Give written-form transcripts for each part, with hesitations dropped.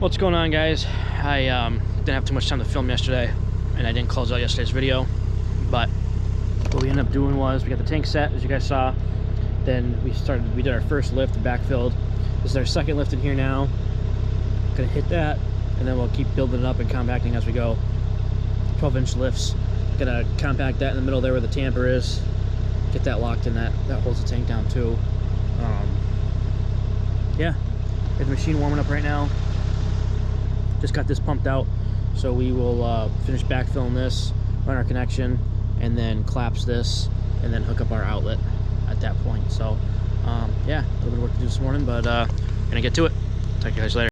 What's going on, guys? I didn't have too much time to film yesterday, and I didn't close out yesterday's video, but what we ended up doing was we got the tank set, as you guys saw. Then we did our first lift and backfilled. This is our second lift in here now. Gonna hit that, and then we'll keep building it up and compacting as we go. 12-inch lifts. Gonna compact that in the middle there where the tamper is. Get that locked in, that holds the tank down too. Yeah, we have the machine warming up right now. Just got this pumped out, so we will finish backfilling this, run our connection, and then collapse this, and then hook up our outlet at that point. So yeah, a little bit of work to do this morning, but gonna get to it. Talk to you guys later.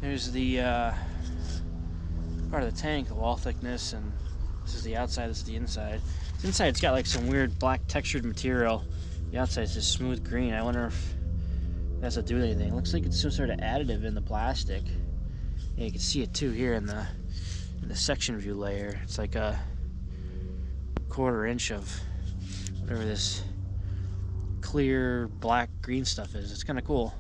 There's the part of the tank, the wall thickness, and this is the outside, this is the inside. The inside, it's got like some weird black textured material. The outside is just smooth green. I wonder if that has to do with anything. It looks like it's some sort of additive in the plastic. Yeah, you can see it too here in the section view layer. It's like a 1/4 inch of whatever this clear black green stuff is. It's kind of cool.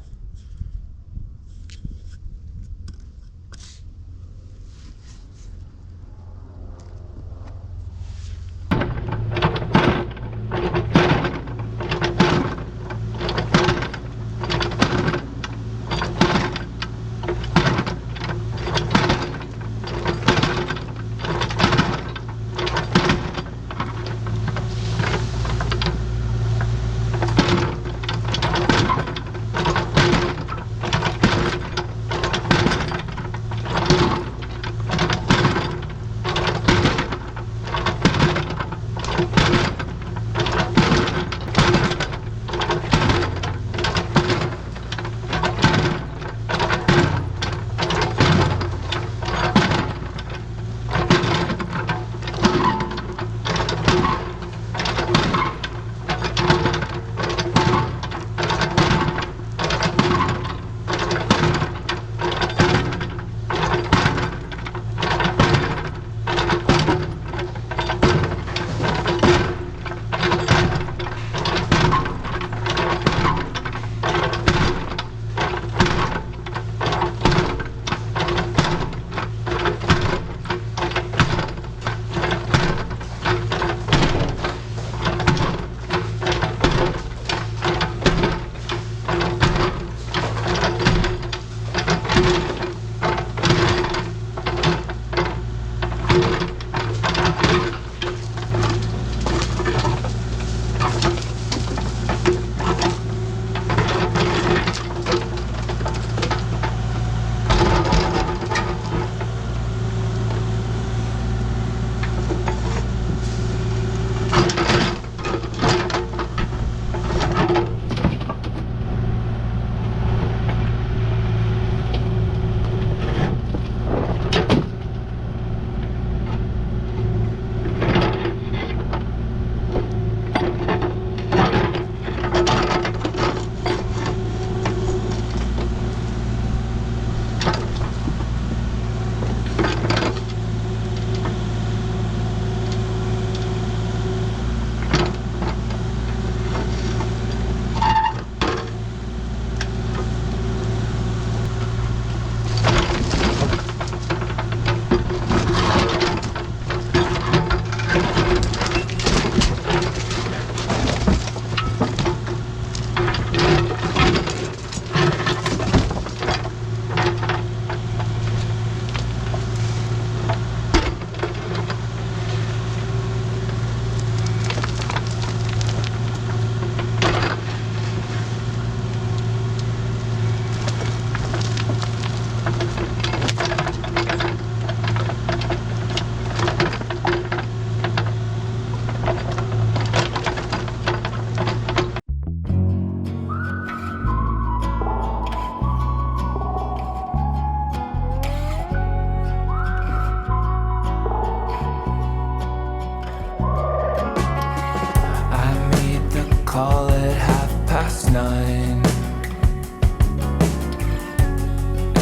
call it 9:30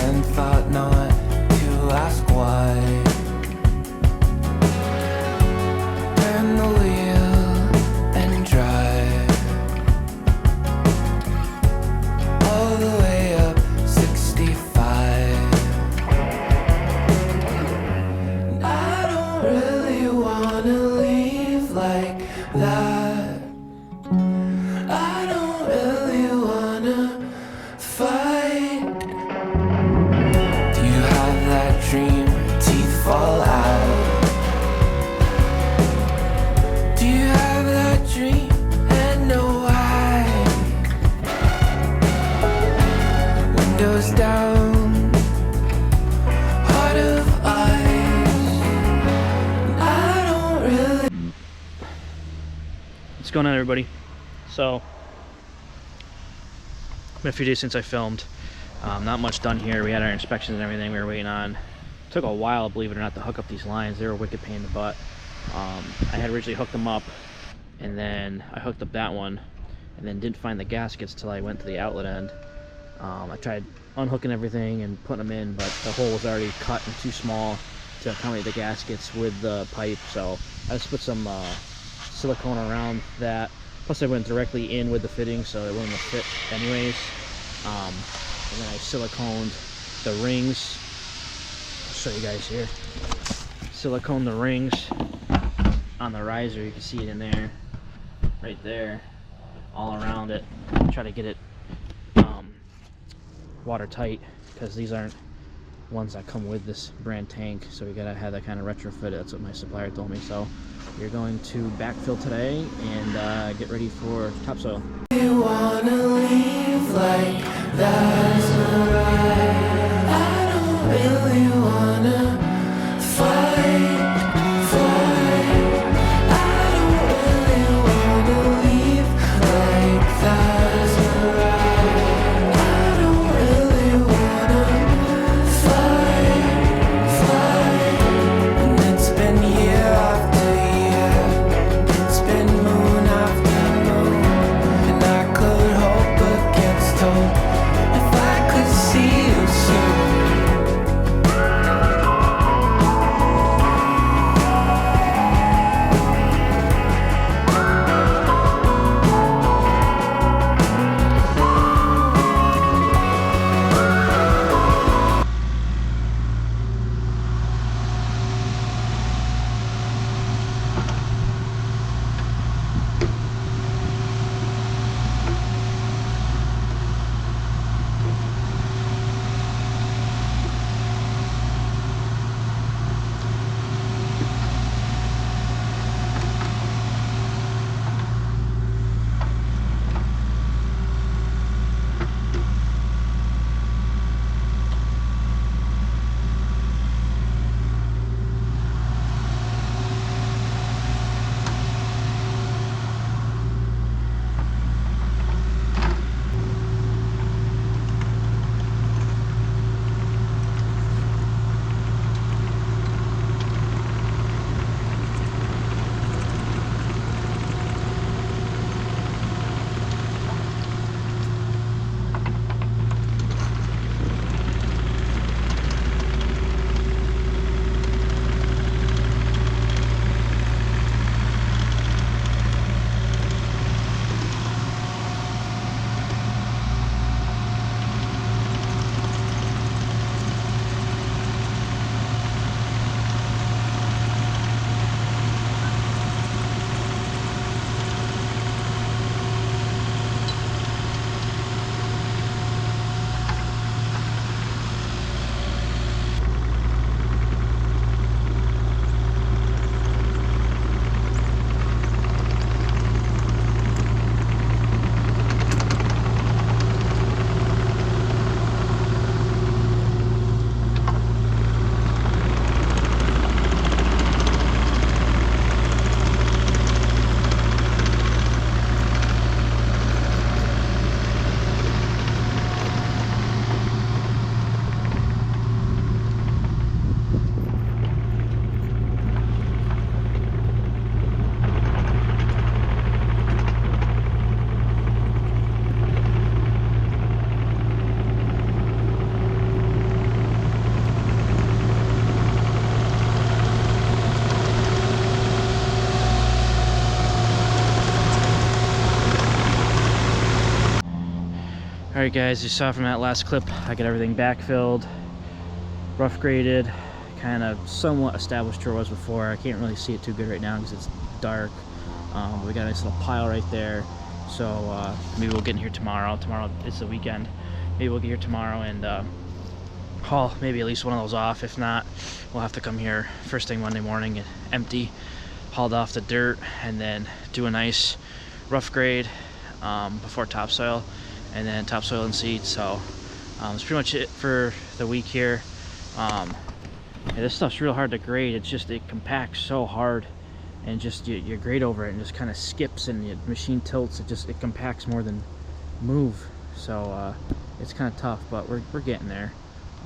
and thought not to ask why. Turn the wheel and drive all the way up 65. And I don't really wanna leave like that. I don't really wanna fight. Do you have that dream where teeth fall out? Do you have that dream and know why? Windows down, heart of ice. I don't really. What's going on, everybody? So, been a few days since I filmed. Not much done here. We had our inspections and everything we were waiting on. Took a while, believe it or not, to hook up these lines. They were a wicked pain in the butt. I had originally hooked them up, and then I hooked up that one, and then didn't find the gaskets till I went to the outlet end. I tried unhooking everything and putting them in, but the hole was already cut and too small to accommodate the gaskets with the pipe, so I just put some silicone around that. Plus I went directly in with the fitting, so it wouldn't fit anyways. And then I siliconed the rings. I'll show you guys here. Silicone the rings on the riser. You can see it in there, right there, all around it. Try to get it watertight, because these aren't ones that come with this brand tank, so we gotta have that kind of retrofit. That's what my supplier told me. So we're going to backfill today and get ready for topsoil. You wanna leave like that's alright. I don't really wanna fight. I don't really wanna leave like that's alright. I don't really wanna fight. And it's been year after year. It's been moon after moon. And I could hope against hope if I could see you soon. Alright guys, you saw from that last clip, I got everything backfilled, rough graded, kind of somewhat established where it was before. I can't really see it too good right now because it's dark. We got a nice little pile right there, so maybe we'll get in here tomorrow. Tomorrow it's the weekend. Maybe we'll get here tomorrow and haul maybe at least one of those off. If not, we'll have to come here first thing Monday morning and empty, hauled off the dirt, and then do a nice rough grade before topsoil, and then topsoil and seed. So that's pretty much it for the week here. Yeah, this stuff's real hard to grade. It's just, it compacts so hard, and just you grade over it and just kind of skips, and the machine tilts. It compacts more than move. So it's kind of tough, but we're getting there.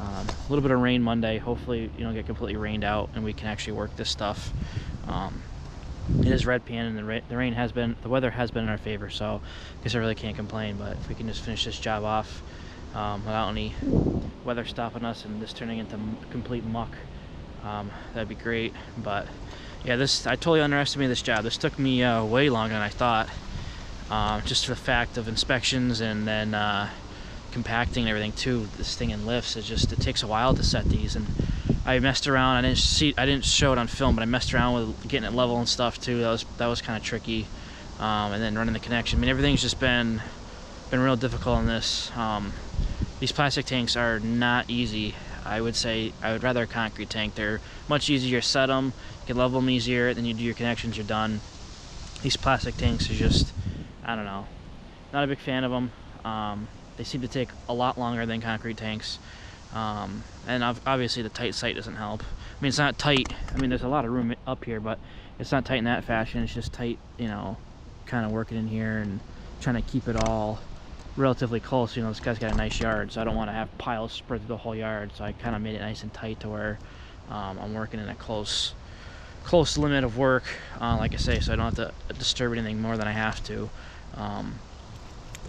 A little bit of rain Monday. Hopefully you don't get completely rained out and we can actually work this stuff. It is red pan, and the weather has been in our favor, so I guess I really can't complain. But if we can just finish this job off without any weather stopping us and this turning into complete muck, that'd be great. But yeah, I totally underestimated this job. This took me way longer than I thought, just for the fact of inspections and then compacting and everything too. This thing in lifts, it takes a while to set these, and I messed around. I didn't show it on film, but I messed around with getting it level and stuff too. That was kind of tricky, and then running the connection. I mean, everything's just been real difficult on this. These plastic tanks are not easy. I would say I would rather a concrete tank. They're much easier to set them. You can level them easier. Then you do your connections, you're done. These plastic tanks are just, I don't know, not a big fan of them. They seem to take a lot longer than concrete tanks. And obviously the tight site doesn't help. I mean, it's not tight. I mean, there's a lot of room up here, but it's not tight in that fashion. It's just tight, you know, kind of working in here and trying to keep it all relatively close. You know, this guy's got a nice yard, so I don't want to have piles spread through the whole yard. So I kind of made it nice and tight to where I'm working in a close limit of work, like I say, so I don't have to disturb anything more than I have to.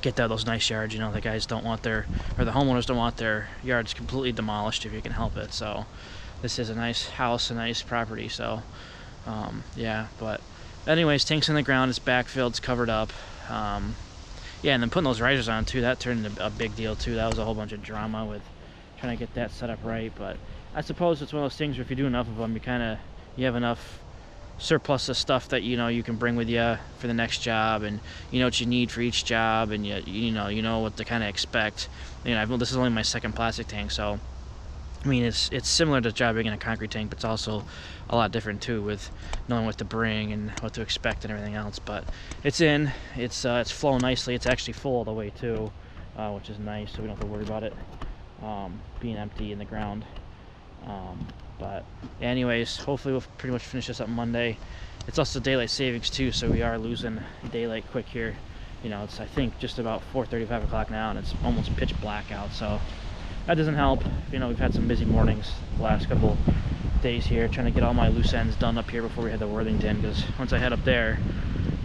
Get those nice yards. You know, the guys don't want the homeowners don't want their yards completely demolished if you can help it. So this is a nice house, a nice property. So yeah, but anyways, tanks in the ground, it's backfilled, it's covered up. Yeah, and then putting those risers on too, that turned into a big deal too. That was a whole bunch of drama with trying to get that set up right. But I suppose it's one of those things where if you do enough of them, you have enough surplus of stuff that you can bring with you for the next job, and you know what you need for each job, and you know what to kind of expect. This is only my second plastic tank, so I mean it's similar to jobbing in a concrete tank, but it's also a lot different too, with knowing what to bring and what to expect and everything else. But it's flowing nicely. It's actually full all the way too, which is nice, so we don't have to worry about it being empty in the ground. But anyways, hopefully we'll pretty much finish this up Monday. It's also daylight savings too, so we are losing daylight quick here. It's I think just about 4:30, 5 o'clock now, and it's almost pitch black out, so that doesn't help. We've had some busy mornings the last couple days here, trying to get all my loose ends done up here before we head to Worthington, because once I head up there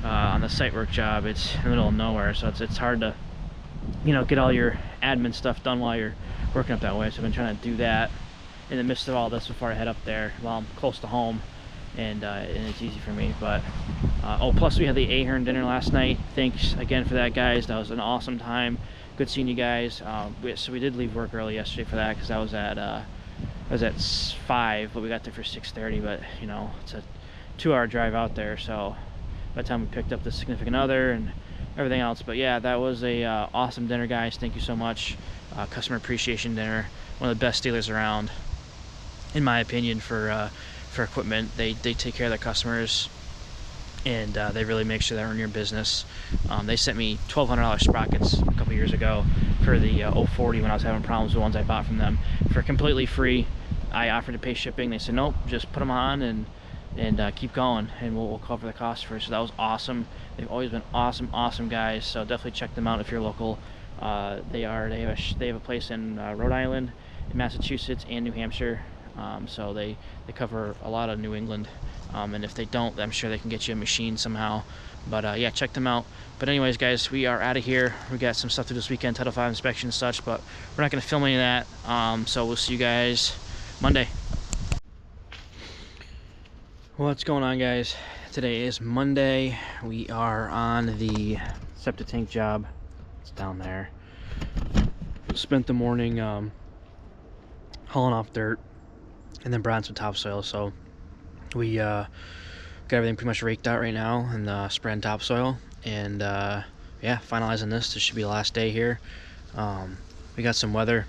on the site work job, it's in the middle of nowhere, so it's hard to get all your admin stuff done while you're working up that way. So I've been trying to do that in the midst of all this before I head up there while I'm close to home, and it's easy for me. But plus we had the Ahern dinner last night. Thanks again for that, guys. That was an awesome time. Good seeing you guys. So we did leave work early yesterday for that, because I was at 5, but we got there for 6:30. But it's a 2-hour drive out there, so by the time we picked up the significant other and everything else. But yeah, that was a awesome dinner, guys. Thank you so much. Customer appreciation dinner, one of the best dealers around, in my opinion, for equipment. They take care of their customers, and they really make sure they earn your business. They sent me $1,200 sprockets a couple years ago for the 040 when I was having problems with the ones I bought from them, for completely free. I offered to pay shipping. They said nope, just put them on and keep going, and we'll cover the cost for it. So that was awesome. They've always been awesome guys. So definitely check them out if you're local. They have a place in Rhode Island, in Massachusetts, and New Hampshire. So they cover a lot of New England, and if they don't, I'm sure they can get you a machine somehow. But yeah, check them out. But anyways, guys, we are out of here. We got some stuff to do this weekend, Title V inspection and such, but we're not going to film any of that. So we'll see you guys Monday. What's going on, guys? Today is Monday. We are on the septic tank job. It's down there. Spent the morning hauling off dirt and then brought in some topsoil. So we got everything pretty much raked out right now and spreading topsoil, and yeah, finalizing this. This should be the last day here. We got some weather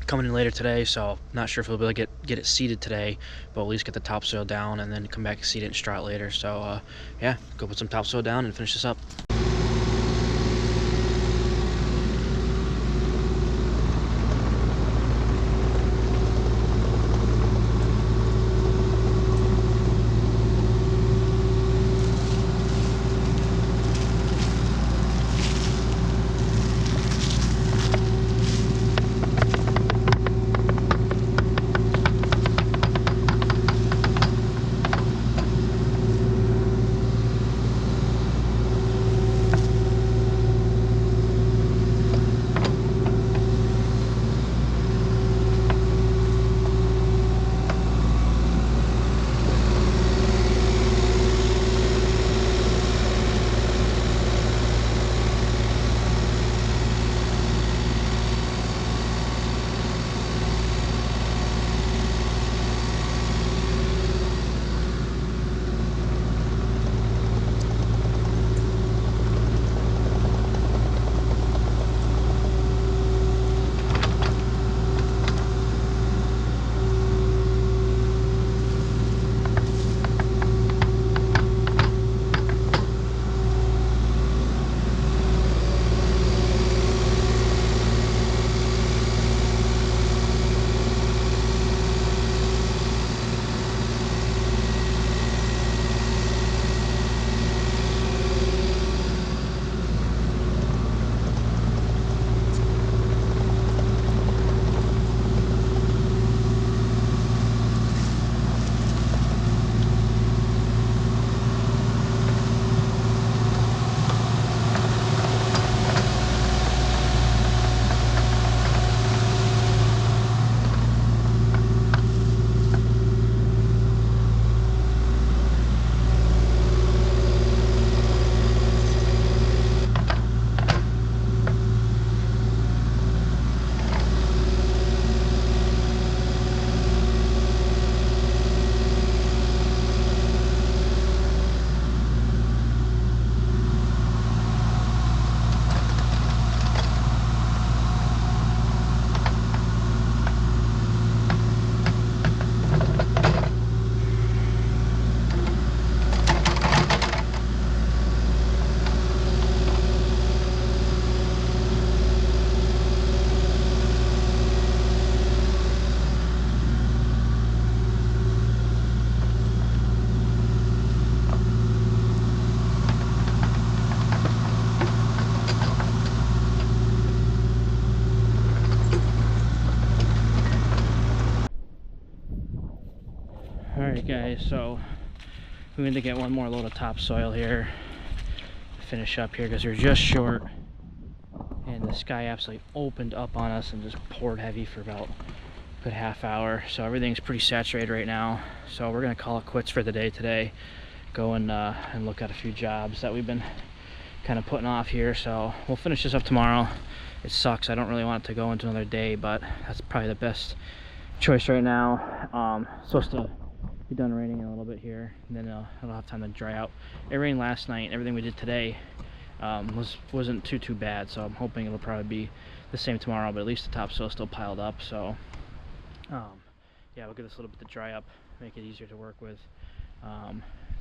coming in later today, so not sure if we'll be able to get it seeded today, but at least get the topsoil down and then come back and seed it and straw it later. So yeah, go put some topsoil down and finish this up. Alright guys, so we need to get one more load of topsoil here to finish up here because we're just short, and the sky absolutely opened up on us and just poured heavy for about a good half hour. So everything's pretty saturated right now, so we're gonna call it quits for the day today. Go and look at a few jobs that we've been kind of putting off here. So we'll finish this up tomorrow. It sucks, I don't really want it to go into another day, but that's probably the best choice right now. Supposed to be done raining in a little bit here, and then it'll have time to dry out. It rained last night. Everything we did today wasn't too bad, so I'm hoping it'll probably be the same tomorrow, but at least the topsoil's still piled up. So yeah, we'll get this a little bit to dry up, make it easier to work with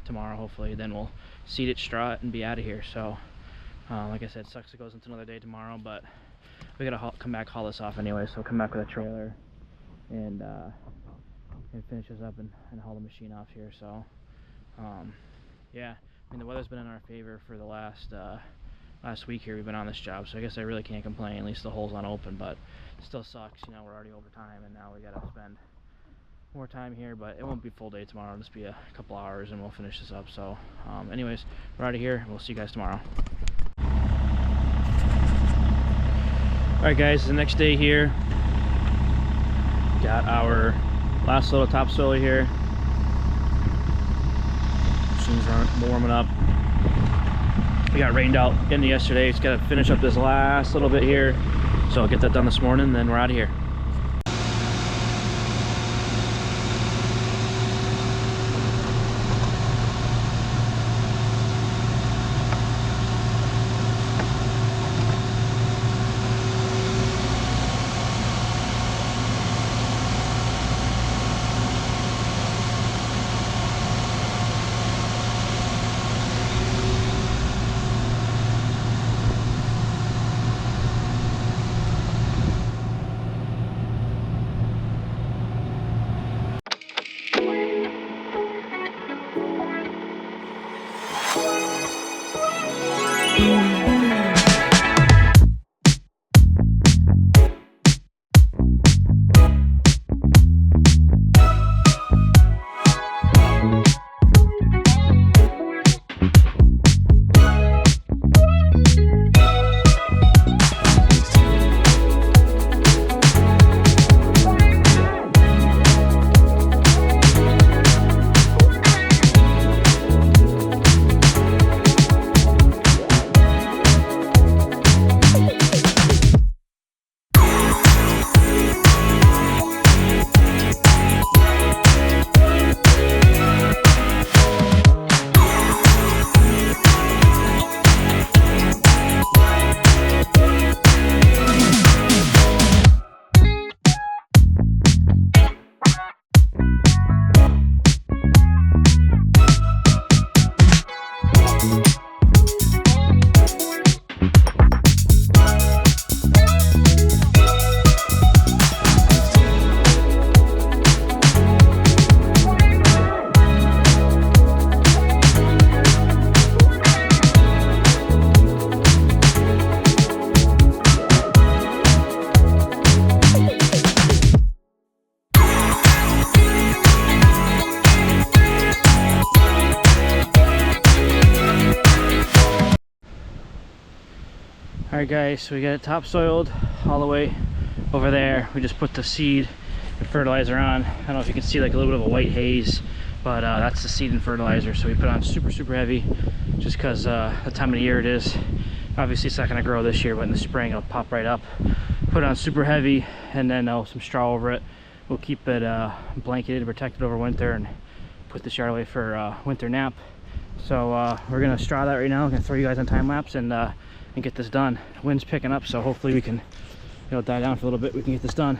tomorrow hopefully. Then we'll seed it, straw it, and be out of here. So like I said, sucks it goes into another day tomorrow, but we gotta come back, haul this off anyway. So come back with a trailer and finish this up and haul the machine off here. So yeah, I mean, the weather's been in our favor for the last week here. We've been on this job, so I guess I really can't complain. At least the hole's not open, but it still sucks, you know. We're already over time, and now we gotta spend more time here, but it won't be full day tomorrow. It'll just be a couple hours and we'll finish this up. So anyways, we're out of here. We'll see you guys tomorrow. Alright guys, the next day here. Got our last little topsoil here. Machine's warming up. We got rained out into yesterday. Just gotta finish up this last little bit here. So I'll get that done this morning, then we're out of here. Alright guys, so we got it topsoiled all the way over there. We just put the seed and fertilizer on. I don't know if you can see like a little bit of a white haze, but that's the seed and fertilizer. So we put it on super heavy just because the time of the year it is. Obviously it's not going to grow this year, but in the spring it'll pop right up. Put it on super heavy and then some straw over it. We'll keep it blanketed and protected over winter and put this yard away for winter nap. So we're going to straw that right now. I'm going to throw you guys on time lapse and get this done. The wind's picking up, so hopefully we can, it'll die down for a little bit. We can get this done.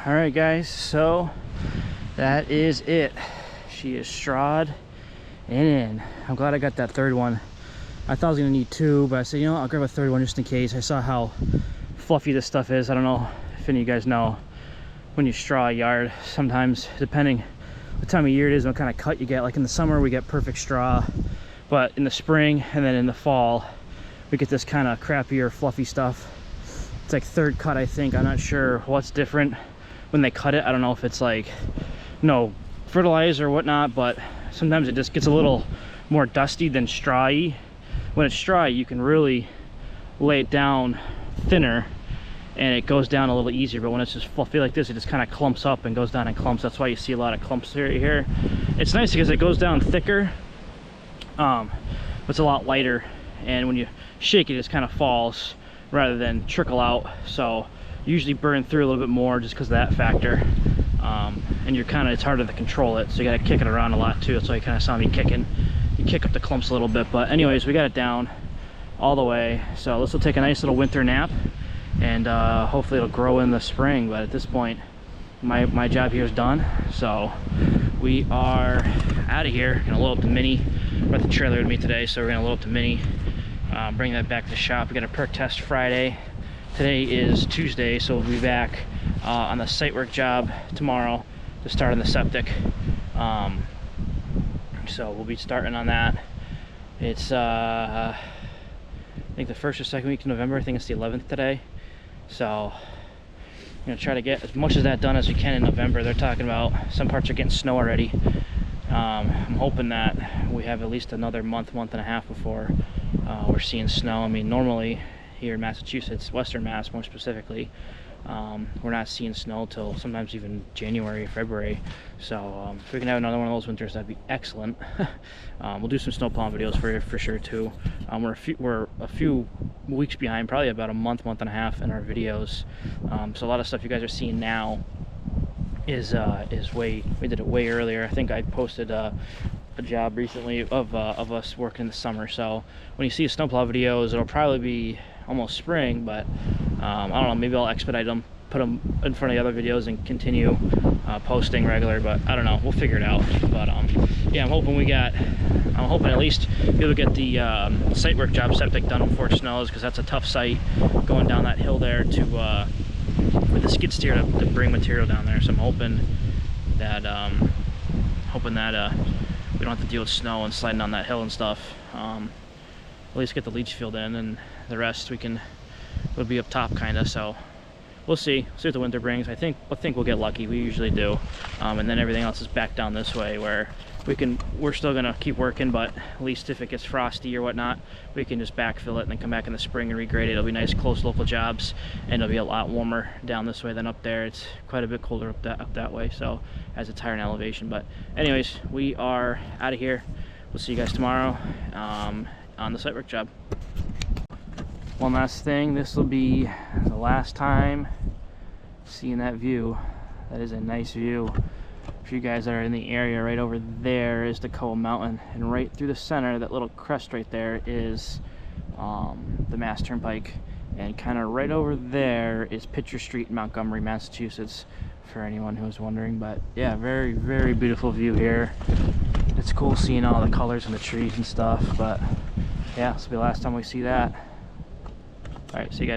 All right, guys, so that is it. She is strawed and in. I'm glad I got that third one. I thought I was gonna need 2, but I said, you know what, I'll grab a third one just in case. I saw how fluffy this stuff is. I don't know if any of you guys know, when you straw a yard, sometimes depending what time of year it is, what kind of cut you get. Like in the summer we get perfect straw, but in the spring and then in the fall we get this kind of crappier fluffy stuff. It's like third cut, I think. I'm not sure what's different when they cut it. I don't know if it's like no fertilizer or whatnot, but sometimes it just gets a little more dusty than strawy. When it's strawy, you can really lay it down thinner and it goes down a little easier, but when it's just fluffy like this, it just kind of clumps up and goes down in clumps. That's why you see a lot of clumps here. It's nice because it goes down thicker, but it's a lot lighter, and when you shake it, it just kind of falls rather than trickle out. So you usually burn through a little bit more just because of that factor. And you're kind of, it's harder to control it, so you got to kick it around a lot too. That's why you kind of saw me kicking. You kick up the clumps a little bit, but anyways, we got it down all the way. So this will take a nice little winter nap, and hopefully it'll grow in the spring. But at this point, my job here is done, so we are out of here. Gonna load up the Mini. Brought the trailer with me today, so we're gonna load up the Mini, bring that back to the shop. We got a perk test Friday. Today is Tuesday, so we'll be back on the site work job tomorrow to start on the septic. So we'll be starting on that. It's I think the 1st or 2nd week in November. I think it's the 11th today. So I'm gonna try to get as much of that done as we can in November. They're talking about some parts are getting snow already. I'm hoping that we have at least another month and a half before we're seeing snow. I mean, normally here in Massachusetts, Western Mass more specifically, we're not seeing snow till sometimes even January, February. So if we can have another one of those winters, that'd be excellent. We'll do some snow plowing videos for sure too. We're a few weeks behind, probably about a month and a half in our videos. So a lot of stuff you guys are seeing now is we did it way earlier. I think I posted a job recently of us working in the summer. So when you see a snowplow videos, it'll probably be almost spring, but I don't know, maybe I'll expedite them, put them in front of the other videos and continue posting regular, but I don't know, we'll figure it out. But yeah, I'm hoping at least be able to get the site work job septic done before it snows, because that's a tough site going down that hill there to with the skid steer to bring material down there. So I'm hoping that we don't have to deal with snow and sliding on that hill and stuff. At least get the leach field in, and the rest we'll be up top kind of. So we'll see what the winter brings. I think we'll get lucky. We usually do, and then everything else is back down this way where we're still gonna keep working, but at least if it gets frosty or whatnot, we can just backfill it and then come back in the spring and regrade it. It'll be nice close local jobs, and it'll be a lot warmer down this way than up there. It's quite a bit colder up that way, so as it's higher in elevation. But anyways, we are out of here. We'll see you guys tomorrow on the site work job. One last thing, this will be the last time seeing that view. That is a nice view. For you guys that are in the area, right over there is the Coa Mountain, and right through the center, that little crest right there is the Mass Turnpike, and kind of right over there is Pitcher Street in Montgomery, Massachusetts, for anyone who's wondering. But yeah, very, very beautiful view here. It's cool seeing all the colors in the trees and stuff, but yeah, this will be the last time we see that. All right, see you guys.